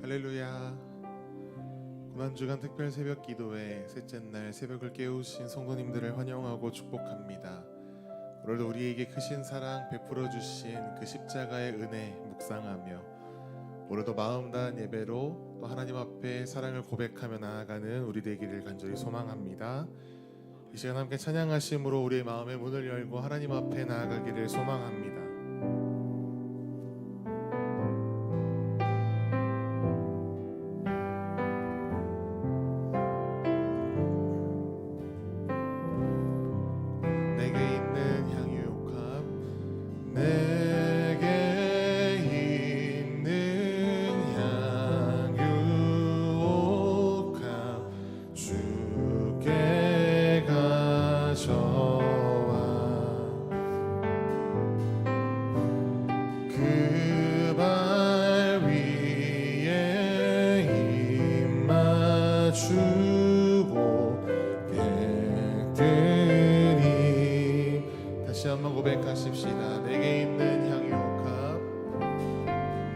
할렐루야. 고난주간 특별 새벽 기도회 셋째 날 새벽을 깨우신 성도님들을 환영하고 축복합니다. 오늘도 우리에게 크신 사랑 베풀어 주신 그 십자가의 은혜 묵상하며 오늘도 마음 다한 예배로 또 하나님 앞에 사랑을 고백하며 나아가는 우리 되기를 간절히 소망합니다. 이 시간 함께 찬양하심으로 우리의 마음의 문을 열고 하나님 앞에 나아가기를 소망합니다. 다시 한번 고백하십시다. 내게 있는 향유옥합,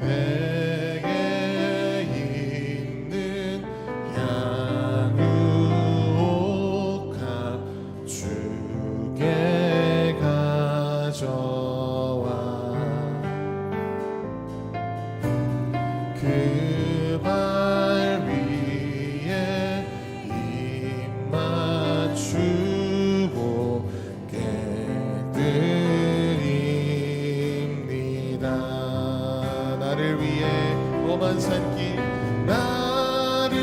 내게 있는 향유옥합 주께 가져와 그 발 위에 입 맞추고 드립니다. 나를 위해 험한 산길, 나를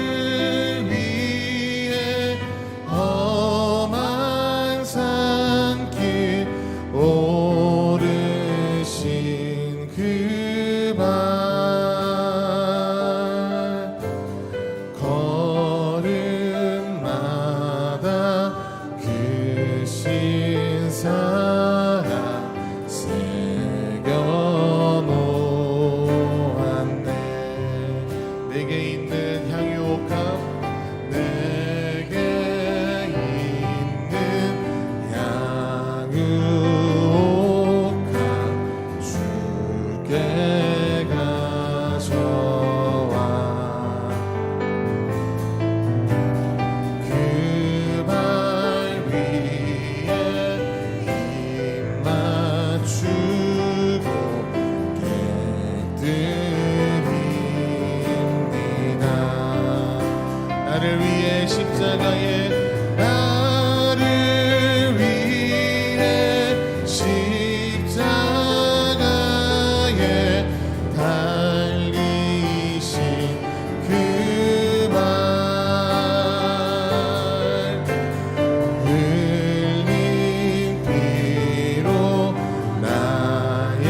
위해 험한 산길 오르신 그 발 걸음마다 그 신사랑 새겨놓았네. 내게 있는 향유옥합, 내게 있는 향유옥합 주께 가져와 그 발 위에 입 맞추고 깨뜨립니다. 나를 위해 십자가에, 나를 위해 십자가에 달리신 그 발 흘린 피로 나의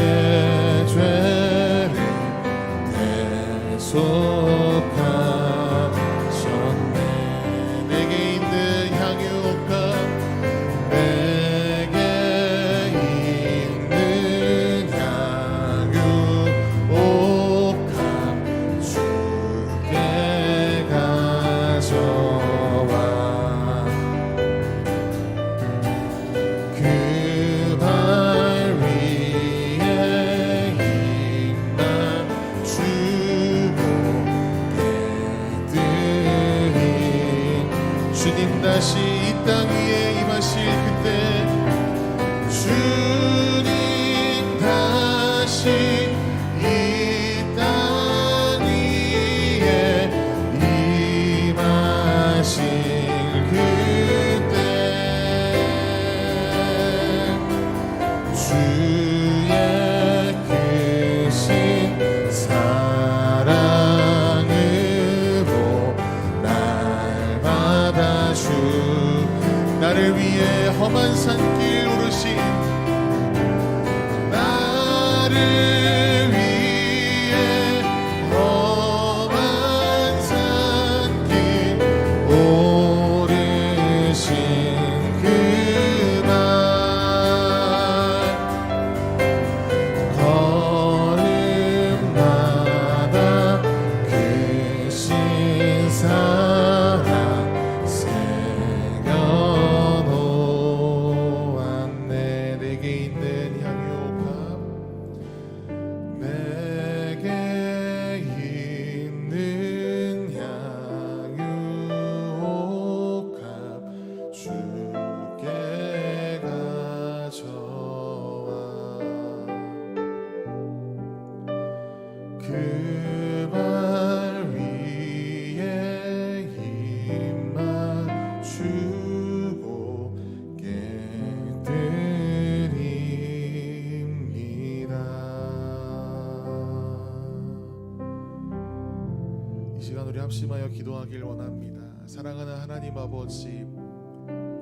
죄를 대속하셨네. 내게 있는 향유옥합, 내게 있는 향유옥합 주께 가져와 그 발 위에 입 맞추고 깨뜨린 주님 다시 이 땅 위에 임하실 그때, 주님 다시 이 땅 위에 임하실 그때 주의 크신 사랑으로 날 받아주 나를 위해 험한 산길 오르신, 나를 위해 험한 산길 오르신 그 발 걸음마다 그 신사랑 새겨놓았네. 내게 있는 향유옥합, 합심하여 기도하길 원합니다. 사랑하는 하나님 아버지,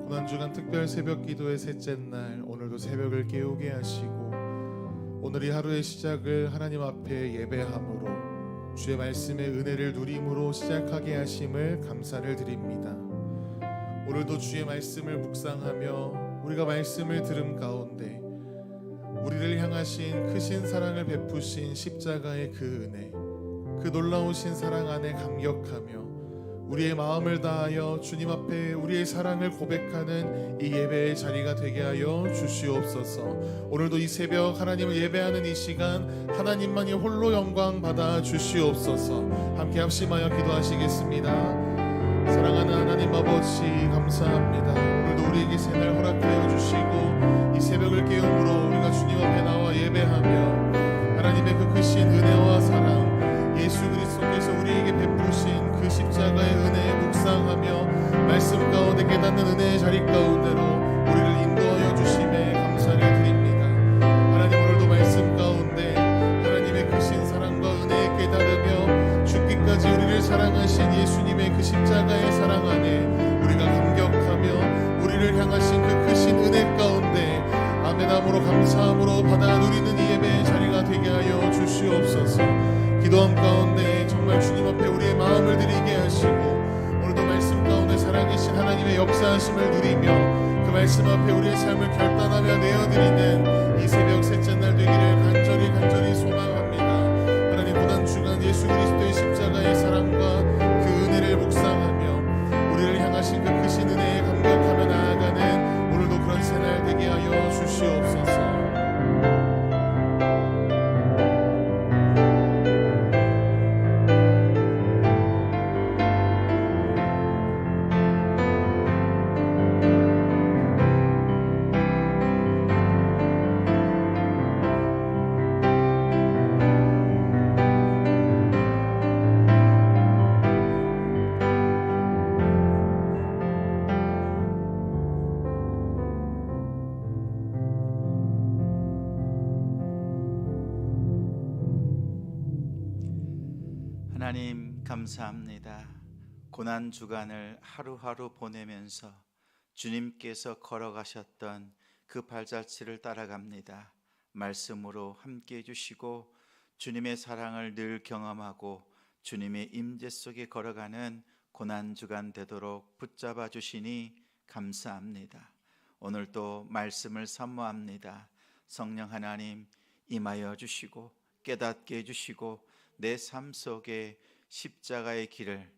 고난주간 특별 새벽 기도의 셋째 날, 오늘도 새벽을 깨우게 하시고 오늘 이 하루의 시작을 하나님 앞에 예배함으로 주의 말씀의 은혜를 누림으로 시작하게 하심을 감사를 드립니다. 오늘도 주의 말씀을 묵상하며 우리가 말씀을 들음 가운데 우리를 향하신 크신 사랑을 베푸신 십자가의 그 은혜, 그 놀라우신 사랑 안에 감격하며 우리의 마음을 다하여 주님 앞에 우리의 사랑을 고백하는 이 예배의 자리가 되게 하여 주시옵소서. 오늘도 이 새벽 하나님을 예배하는 이 시간 하나님만이 홀로 영광 받아 주시옵소서. 함께 합심하여 기도하시겠습니다. 사랑하는 하나님 아버지, 감사합니다. 오늘도 우리에게 새날 허락하여 주시고 이 새벽을 깨움으로 우리가 주님 앞에 나와 예배하며 하나님의 그 크신 은혜와 사랑, 예수 그리스도께서 우리에게 베푸신 그 십자가의 은혜에 묵상하며 말씀 가운데 깨닫는 은혜의 자리 가운데로 우리를 인도하여 주심에 감사를 드립니다. 하나님, 오늘도 말씀 가운데 하나님의 크신 사랑과 은혜에 깨달으며 죽기까지 우리를 사랑하신 예수님의 그 십자가의 사랑 안에 우리가 감격하며 우리를 향하신 그 크신 은혜 가운데 아멘함으로 감사함으로 받아 누리는 이 예배의 자리가 되게 하여 주시옵소서. 기도함 가운데 정말 주님 앞에 우리의 마음을 드리게 하시고 오늘도 말씀 가운데 살아계신 하나님의 역사하심을 누리며 그 말씀 앞에 우리의 삶을 결단하며 내어드리는 이 새벽 셋째 날 되기를 간절히 소망합니다. 하나님, 고난주간 예수 그리스도의 십자가의 사랑과 그 은혜를 묵상하며 우리를 향하신 그 크신 은혜에 감격하며 나아가는 오늘도 그런 새날 되게 하여 주시옵소서. 하나님, 감사합니다. 고난 주간을 하루하루 보내면서 주님께서 걸어가셨던 그 발자취를 따라갑니다. 말씀으로 함께 해주시고 주님의 사랑을 늘 경험하고 주님의 임재 속에 걸어가는 고난 주간 되도록 붙잡아 주시니 감사합니다. 오늘도 말씀을 사모합니다. 성령 하나님, 임하여 주시고 깨닫게 해주시고 내 삶 속에 십자가의 길을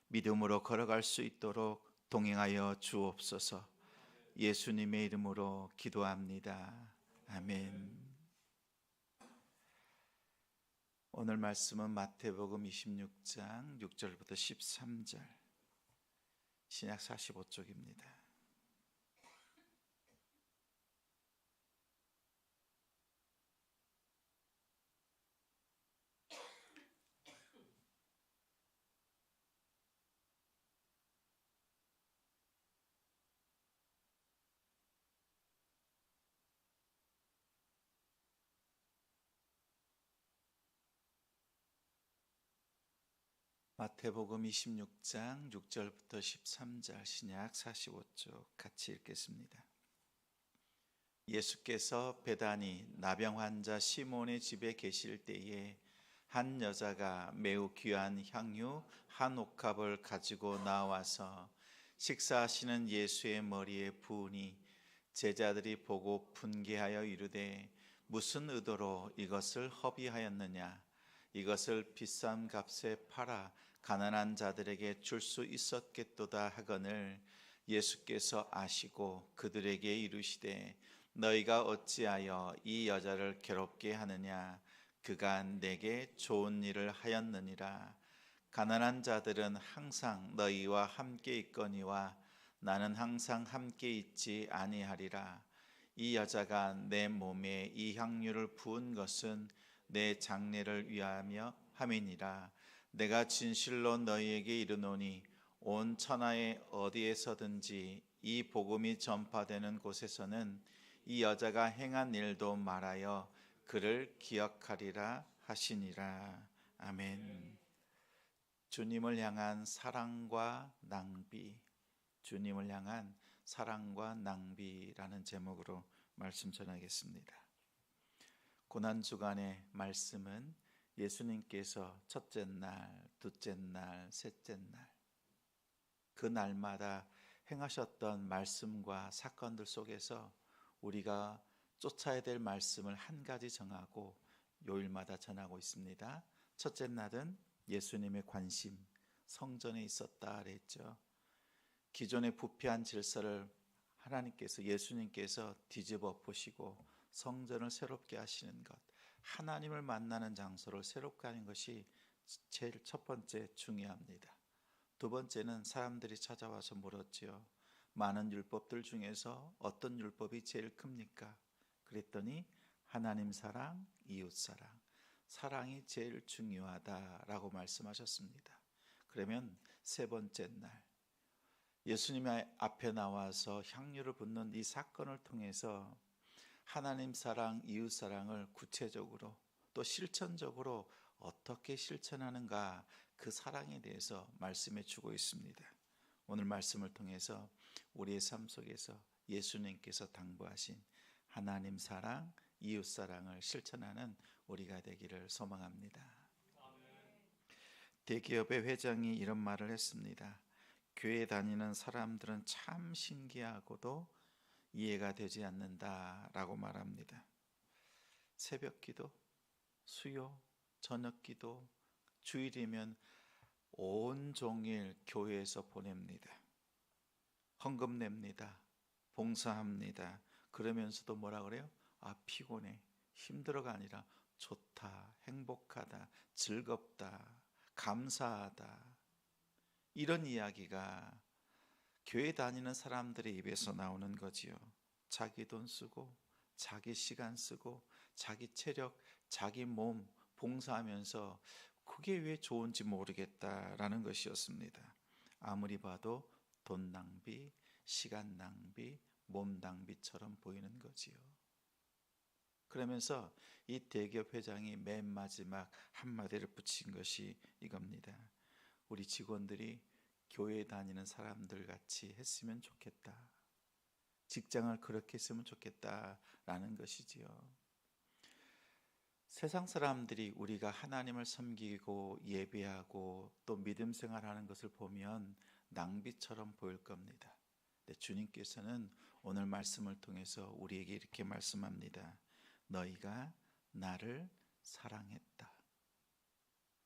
믿음으로 걸어갈 수 있도록 동행하여 주옵소서. 예수님의 이름으로 기도합니다. 아멘. 오늘 말씀은 마태복음 26장 6절부터 13절, 신약 45쪽입니다. 마태복음 26장 6절부터 13절, 신약 45쪽 같이 읽겠습니다. 예수께서 베다니 나병 환자 시몬의 집에 계실 때에 한 여자가 매우 귀한 향유 한 옥합을 가지고 나와서 식사하시는 예수의 머리에 부으니 제자들이 보고 분개하여 이르되 무슨 의도로 이것을 허비하였느냐? 이것을 비싼 값에 팔아 가난한 자들에게 줄 수 있었겠도다 하거늘 예수께서 아시고 그들에게 이르시되 너희가 어찌하여 이 여자를 괴롭게 하느냐? 그가 내게 좋은 일을 하였느니라. 가난한 자들은 항상 너희와 함께 있거니와 나는 항상 함께 있지 아니하리라. 이 여자가 내 몸에 이 향유를 부은 것은 내 장례를 위하여 함이니라. 내가 진실로 너희에게 이르노니 온 천하에 어디에서든지 이 복음이 전파되는 곳에서는 이 여자가 행한 일도 말하여 그를 기억하리라 하시니라. 아멘. 주님을 향한 사랑과 낭비, 주님을 향한 사랑과 낭비라는 제목으로 말씀 전하겠습니다. 고난주간의 말씀은 예수님께서 첫째 날, 둘째 날, 셋째 날, 그 날마다 행하셨던 말씀과 사건들 속에서 우리가 쫓아야 될 말씀을 한 가지 정하고 요일마다 전하고 있습니다. 첫째 날은 예수님의 관심, 성전에 있었다 그랬죠. 기존의 부패한 질서를 하나님께서, 예수님께서 뒤집어 보시고 성전을 새롭게 하시는 것, 하나님을 만나는 장소를 새롭게 하는 것이 제일 첫 번째 중요합니다. 두 번째는 사람들이 찾아와서 물었지요. 많은 율법들 중에서 어떤 율법이 제일 큽니까? 그랬더니 하나님 사랑, 이웃 사랑, 사랑이 제일 중요하다라고 말씀하셨습니다. 그러면 세 번째 날 예수님 앞에 나와서 향유를 붓는 이 사건을 통해서 하나님 사랑, 이웃 사랑을 구체적으로 또 실천적으로 어떻게 실천하는가, 그 사랑에 대해서 말씀해 주고 있습니다. 오늘 말씀을 통해서 우리의 삶 속에서 예수님께서 당부하신 하나님 사랑, 이웃 사랑을 실천하는 우리가 되기를 소망합니다. 대기업의 회장이 이런 말을 했습니다. 교회 다니는 사람들은 참 신기하고도 이해가 되지 않는다라고 말합니다. 새벽 기도, 수요, 저녁 기도, 주일이면 온종일 교회에서 보냅니다. 헌금 냅니다. 봉사합니다. 그러면서도 뭐라 그래요? 피곤해, 힘들어가 아니라 좋다, 행복하다, 즐겁다, 감사하다, 이런 이야기가 교회 다니는 사람들의 입에서 나오는 거지요. 자기 돈 쓰고 자기 시간 쓰고 자기 체력, 자기 몸 봉사하면서 그게 왜 좋은지 모르겠다라는 것이었습니다. 아무리 봐도 돈 낭비, 시간 낭비, 몸 낭비처럼 보이는 거지요. 그러면서 이 대기업 회장이 맨 마지막 한마디를 붙인 것이 이겁니다. 우리 직원들이 교회 다니는 사람들 같이 했으면 좋겠다. 직장을 그렇게 했으면 좋겠다라는 것이지요. 세상 사람들이 우리가 하나님을 섬기고 예배하고 또 믿음 생활하는 것을 보면 낭비처럼 보일 겁니다. 근데 주님께서는 오늘 말씀을 통해서 우리에게 이렇게 말씀합니다. 너희가 나를 사랑했다.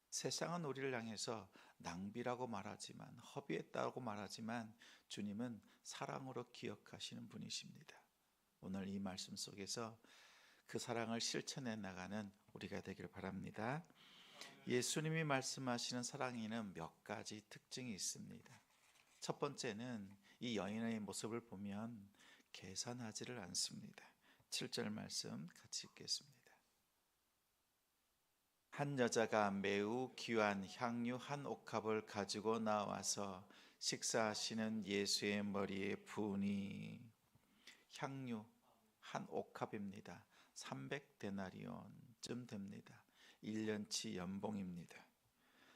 세상은 우리를 향해서 낭비라고 말하지만, 허비했다고 말하지만 주님은 사랑으로 기억하시는 분이십니다. 오늘 이 말씀 속에서 그 사랑을 실천해 나가는 우리가 되기를 바랍니다. 예수님이 말씀하시는 사랑에는 몇 가지 특징이 있습니다. 첫 번째는 이 여인의 모습을 보면 계산하지를 않습니다. 7절 말씀 같이 읽겠습니다. 한 여자가 매우 귀한 향유 한 옥합을 가지고 나와서 식사하시는 예수의 머리에 부으니, 향유 한 옥합입니다. 300데나리온쯤 됩니다. 1년치 연봉입니다.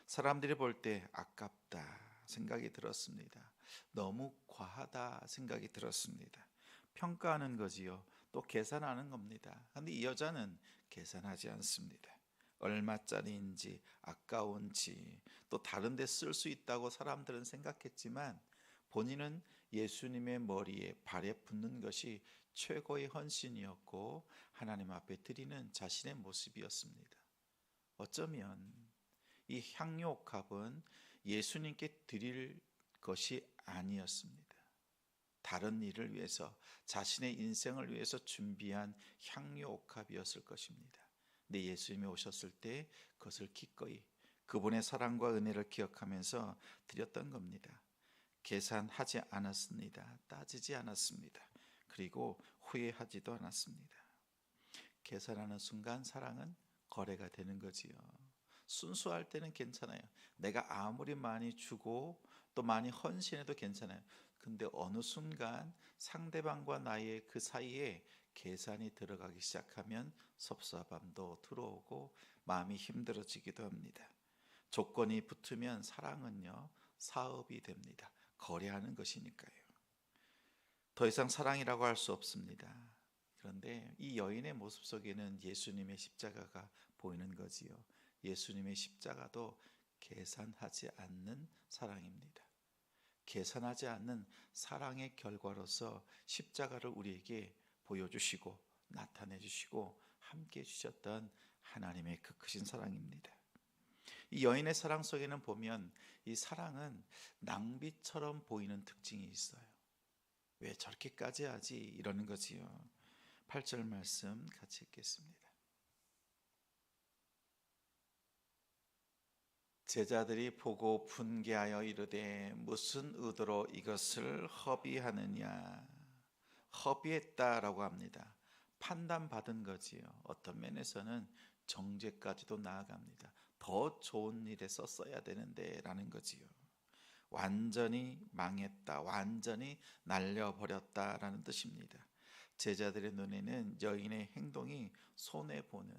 사람들이 볼 때 아깝다 생각이 들었습니다. 너무 과하다 생각이 들었습니다. 평가하는 거지요. 또 계산하는 겁니다. 그런데 이 여자는 계산하지 않습니다. 얼마짜리인지, 아까운지, 또 다른 데 쓸 수 있다고 사람들은 생각했지만 본인은 예수님의 머리에, 발에 붓는 것이 최고의 헌신이었고 하나님 앞에 드리는 자신의 모습이었습니다. 어쩌면 이 향유 옥합은 예수님께 드릴 것이 아니었습니다. 다른 일을 위해서, 자신의 인생을 위해서 준비한 향유 옥합이었을 것입니다. 근데 예수님이 오셨을 때 그것을 기꺼이 그분의 사랑과 은혜를 기억하면서 드렸던 겁니다. 계산하지 않았습니다. 따지지 않았습니다. 그리고 후회하지도 않았습니다. 계산하는 순간 사랑은 거래가 되는 거지요. 순수할 때는 괜찮아요. 내가 아무리 많이 주고 또 많이 헌신해도 괜찮아요. 근데 어느 순간 상대방과 나의 그 사이에 계산이 들어가기 시작하면 섭섭함도 들어오고 마음이 힘들어지기도 합니다. 조건이 붙으면 사랑은요, 사업이 됩니다. 거래하는 것이니까요. 더 이상 사랑이라고 할 수 없습니다. 그런데 이 여인의 모습 속에는 예수님의 십자가가 보이는 거지요. 예수님의 십자가도 계산하지 않는 사랑입니다. 계산하지 않는 사랑의 결과로서 십자가를 우리에게 보여주시고 나타내 주시고 함께 해주셨던 하나님의 그 크신 사랑입니다. 이 여인의 사랑 속에는 보면 이 사랑은 낭비처럼 보이는 특징이 있어요. 왜 저렇게까지 하지? 이러는 거지요. 8절 말씀 같이 읽겠습니다. 제자들이 보고 분개하여 이르되 무슨 의도로 이것을 허비하느냐. 허비했다라고 합니다. 판단받은 거지요. 어떤 면에서는 정죄까지도 나아갑니다. 더 좋은 일에 썼어야 되는데 라는 거지요. 완전히 망했다, 완전히 날려버렸다라는 뜻입니다. 제자들의 눈에는 여인의 행동이 손해보는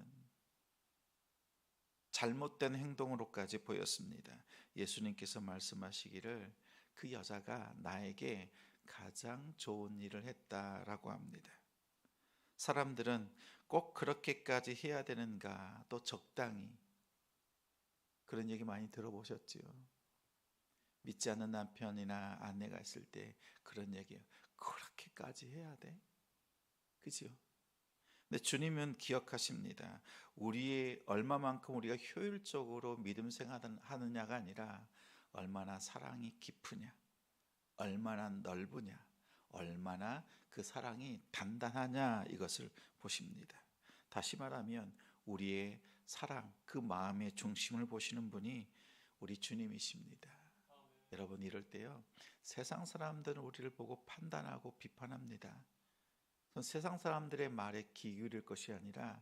잘못된 행동으로까지 보였습니다. 예수님께서 말씀하시기를 그 여자가 나에게 가장 좋은 일을 했다라고 합니다. 사람들은 꼭 그렇게까지 해야 되는가, 또 적당히, 그런 얘기 많이 들어보셨지요. 믿지 않는 남편이나 아내가 있을 때 그런 얘기예요. 그렇게까지 해야 돼? 그죠? 근데 주님은 기억하십니다. 우리의 얼마만큼 우리가 효율적으로 믿음 생활하느냐가 아니라 얼마나 사랑이 깊으냐, 얼마나 넓으냐, 얼마나 그 사랑이 단단하냐, 이것을 보십니다. 다시 말하면 우리의 사랑, 그 마음의 중심을 보시는 분이 우리 주님이십니다. 여러분, 이럴 때요, 세상 사람들은 우리를 보고 판단하고 비판합니다. 세상 사람들의 말에 귀 기울일 것이 아니라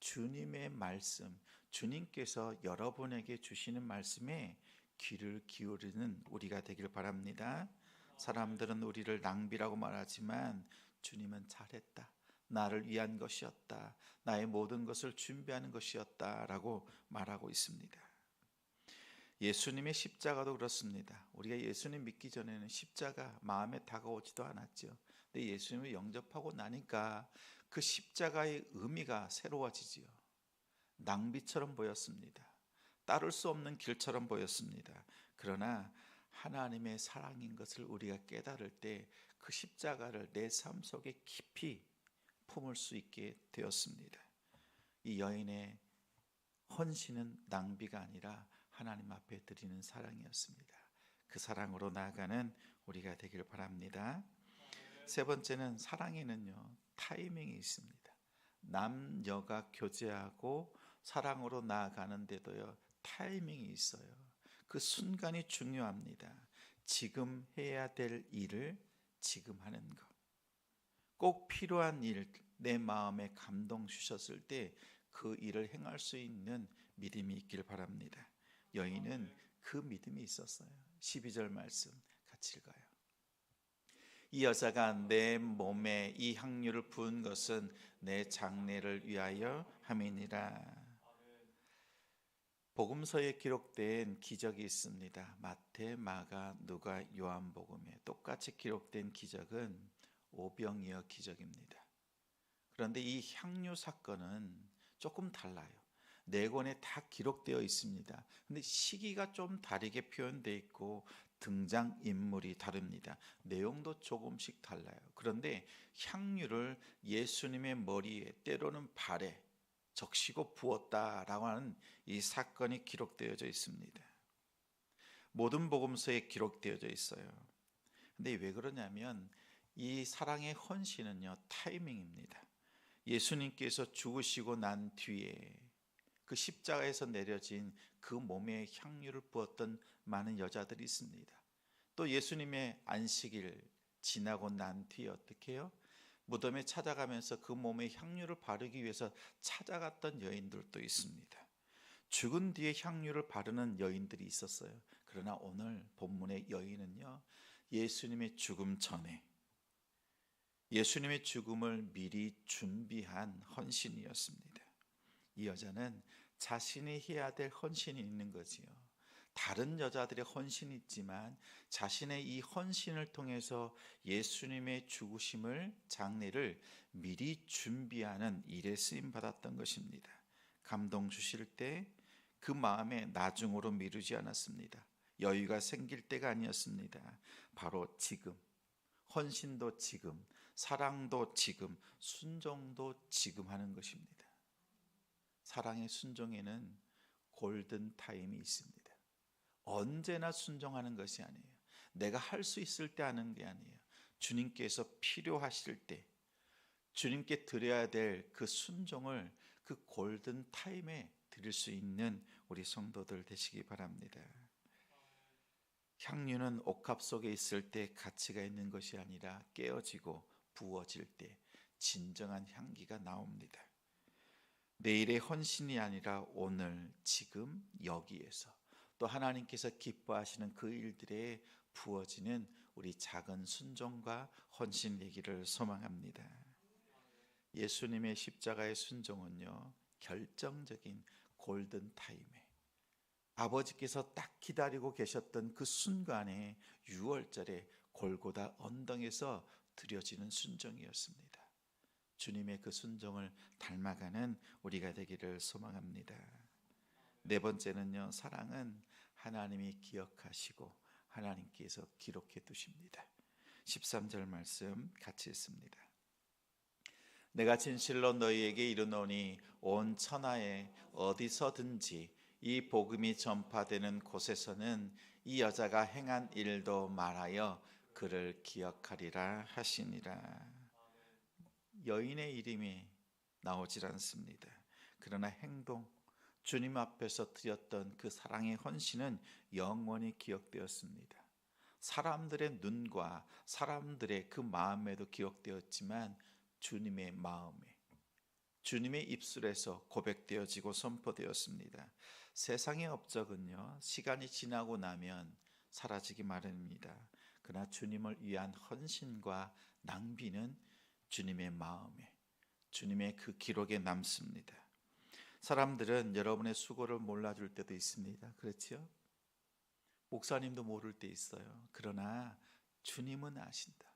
주님의 말씀, 주님께서 여러분에게 주시는 말씀에 귀를 기울이는 우리가 되길 바랍니다. 사람들은 우리를 낭비라고 말하지만 주님은 잘했다, 나를 위한 것이었다, 나의 모든 것을 준비하는 것이었다 라고 말하고 있습니다. 예수님의 십자가도 그렇습니다. 우리가 예수님 믿기 전에는 십자가 마음에 다가오지도 않았죠. 근데 예수님을 영접하고 나니까 그 십자가의 의미가 새로워지지요. 낭비처럼 보였습니다. 따를 수 없는 길처럼 보였습니다. 그러나 하나님의 사랑인 것을 우리가 깨달을 때 그 십자가를 내 삶 속에 깊이 품을 수 있게 되었습니다. 이 여인의 헌신은 낭비가 아니라 하나님 앞에 드리는 사랑이었습니다. 그 사랑으로 나아가는 우리가 되길 바랍니다. 세 번째는 사랑에는요, 타이밍이 있습니다. 남녀가 교제하고 사랑으로 나아가는데도요, 타이밍이 있어요. 그 순간이 중요합니다. 지금 해야 될 일을 지금 하는 것. 꼭 필요한 일, 내 마음에 감동 주셨을 때 그 일을 행할 수 있는 믿음이 있길 바랍니다. 여인은 그 믿음이 있었어요. 12절 말씀 같이 읽어요. 이 여자가 내 몸에 이 향유를 부은 것은 내 장례를 위하여 함이니라. 복음서에 기록된 기적이 있습니다. 마태, 마가, 누가, 요한복음에 똑같이 기록된 기적은 오병이어 기적입니다. 그런데 이 향유 사건은 조금 달라요. 네 권에 다 기록되어 있습니다. 근데 시기가 좀 다르게 표현되어 있고 등장인물이 다릅니다. 내용도 조금씩 달라요. 그런데 향유를 예수님의 머리에, 때로는 발에 적시고 부었다라고 하는 이 사건이 기록되어져 있습니다. 모든 복음서에 기록되어져 있어요. 근데 왜 그러냐면 이 사랑의 헌신은요, 타이밍입니다. 예수님께서 죽으시고 난 뒤에 그 십자가에서 내려진 그 몸에 향유를 부었던 많은 여자들이 있습니다. 또 예수님의 안식일 지나고 난 뒤에 어떻게 해요? 무덤에 찾아가면서 그 몸에 향유를 바르기 위해서 찾아갔던 여인들도 있습니다. 죽은 뒤에 향유를 바르는 여인들이 있었어요. 그러나 오늘 본문의 여인은요, 예수님의 죽음 전에 예수님의 죽음을 미리 준비한 헌신이었습니다. 이 여자는 자신이 해야 될 헌신이 있는 거지요. 다른 여자들의 헌신이 있지만 자신의 이 헌신을 통해서 예수님의 죽으심을 장례를 미리 준비하는 일에 쓰임 받았던 것입니다. 감동 주실 때 그 마음에 나중으로 미루지 않았습니다. 여유가 생길 때가 아니었습니다. 바로 지금, 헌신도 지금, 사랑도 지금, 순종도 지금 하는 것입니다. 사랑의 순종에는 골든 타임이 있습니다. 언제나 순종하는 것이 아니에요. 내가 할 수 있을 때 하는 게 아니에요. 주님께서 필요하실 때 주님께 드려야 될 그 순종을 그 골든 타임에 드릴 수 있는 우리 성도들 되시기 바랍니다. 향유는 옥합 속에 있을 때 가치가 있는 것이 아니라 깨어지고 부어질 때 진정한 향기가 나옵니다. 내일의 헌신이 아니라 오늘, 지금, 여기에서 또 하나님께서 기뻐하시는 그 일들에 부어지는 우리 작은 순종과 헌신 되기를 소망합니다. 예수님의 십자가의 순종은요, 결정적인 골든 타임에 아버지께서 딱 기다리고 계셨던 그 순간에 6월절에 골고다 언덕에서 드려지는 순종이었습니다. 주님의 그 순종을 닮아가는 우리가 되기를 소망합니다. 네 번째는요, 사랑은 하나님이 기억하시고 하나님께서 기록해 두십니다. 13절 말씀 같이 읽습니다. 내가 진실로 너희에게 이르노니 온 천하에 어디서든지 이 복음이 전파되는 곳에서는 이 여자가 행한 일도 말하여 그를 기억하리라 하시니라. 여인의 이름이 나오질 않습니다. 그러나 행동, 주님 앞에서 드렸던 그 사랑의 헌신은 영원히 기억되었습니다. 사람들의 눈과 사람들의 그 마음에도 기억되었지만 주님의 마음에, 주님의 입술에서 고백되어지고 선포되었습니다. 세상의 업적은요, 시간이 지나고 나면 사라지기 마련입니다. 그러나 주님을 위한 헌신과 낭비는 주님의 마음에, 주님의 그 기록에 남습니다. 사람들은 여러분의 수고를 몰라줄 때도 있습니다. 그렇죠? 목사님도 모를 때 있어요. 그러나 주님은 아신다.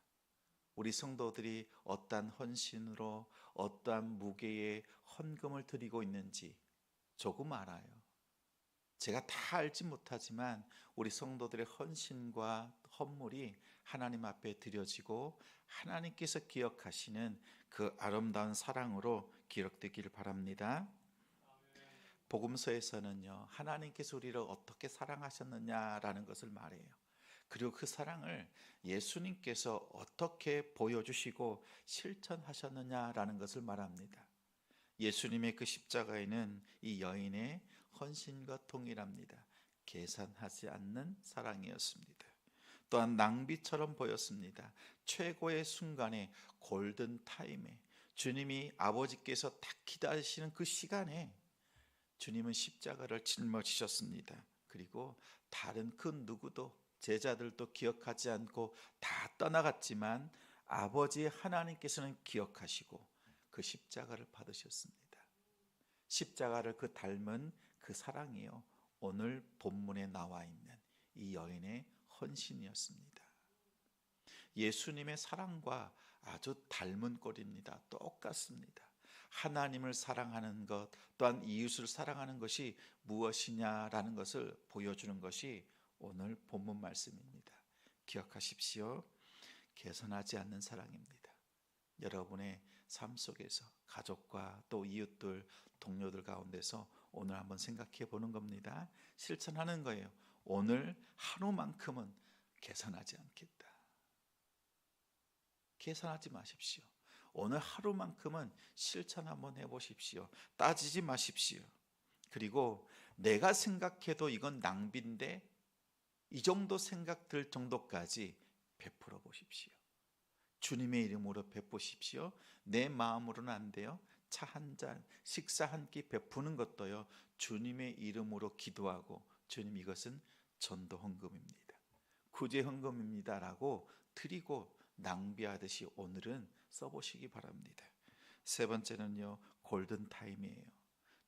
우리 성도들이 어떠한 헌신으로 어떠한 무게의 헌금을 드리고 있는지 조금 알아요. 제가 다 알지 못하지만 우리 성도들의 헌신과 헌물이 하나님 앞에 드려지고 하나님께서 기억하시는 그 아름다운 사랑으로 기록되길 바랍니다. 복음서에서는요, 하나님께서 우리를 어떻게 사랑하셨느냐라는 것을 말해요. 그리고 그 사랑을 예수님께서 어떻게 보여주시고 실천하셨느냐라는 것을 말합니다. 예수님의 그 십자가에는 이 여인의 헌신과 동일합니다. 계산하지 않는 사랑이었습니다. 또한 낭비처럼 보였습니다. 최고의 순간에 골든 타임에 주님이 아버지께서 딱 기다리시는 그 시간에 주님은 십자가를 짊어지셨습니다. 그리고 다른 그 누구도 제자들도 기억하지 않고 다 떠나갔지만 아버지 하나님께서는 기억하시고 그 십자가를 받으셨습니다. 십자가를 그 닮은 그 사랑이요, 오늘 본문에 나와 있는 이 여인의 헌신이었습니다. 예수님의 사랑과 아주 닮은 꼴입니다. 똑같습니다. 하나님을 사랑하는 것 또한 이웃을 사랑하는 것이 무엇이냐라는 것을 보여주는 것이 오늘 본문 말씀입니다. 기억하십시오. 개선하지 않는 사랑입니다. 여러분의 삶 속에서 가족과 또 이웃들, 동료들 가운데서 오늘 한번 생각해 보는 겁니다. 실천하는 거예요. 오늘 하루만큼은 개선하지 않겠다. 계산하지 마십시오. 오늘 하루만큼은 실천 한번 해보십시오. 따지지 마십시오. 그리고 내가 생각해도 이건 낭비인데 이 정도 생각 들 정도까지 베풀어 보십시오. 주님의 이름으로 베푸십시오. 내 마음으로는 안 돼요. 차 한 잔, 식사 한 끼 베푸는 것도요, 주님의 이름으로 기도하고 주님 이것은 전도 헌금입니다, 구제 헌금입니다 라고 드리고 낭비하듯이 오늘은 써보시기 바랍니다. 세 번째는요, 골든 타임이에요.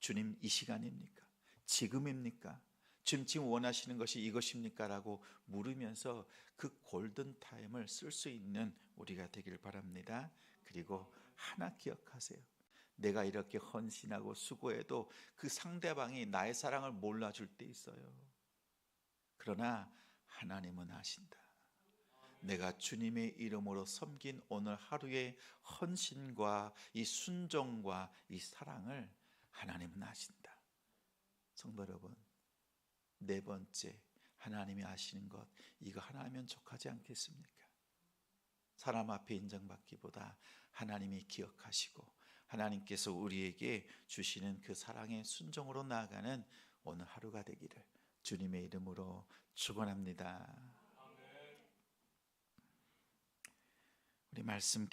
주님 이 시간입니까? 지금입니까? 지금 원하시는 것이 이것입니까? 라고 물으면서 그 골든 타임을 쓸 수 있는 우리가 되길 바랍니다. 그리고 하나 기억하세요. 내가 이렇게 헌신하고 수고해도 그 상대방이 나의 사랑을 몰라줄 때 있어요. 그러나 하나님은 아신다. 내가 주님의 이름으로 섬긴 오늘 하루의 헌신과 이 순종과 이 사랑을 하나님은 아신다. 성도 여러분, 네 번째, 하나님이 아시는 것, 이거 하나면 족하지 않겠습니까? 사람 앞에 인정받기보다 하나님이 기억하시고 하나님께서 우리에게 주시는 그 사랑의 순종으로 나아가는 오늘 하루가 되기를 주님의 이름으로 축원합니다. 우리 말씀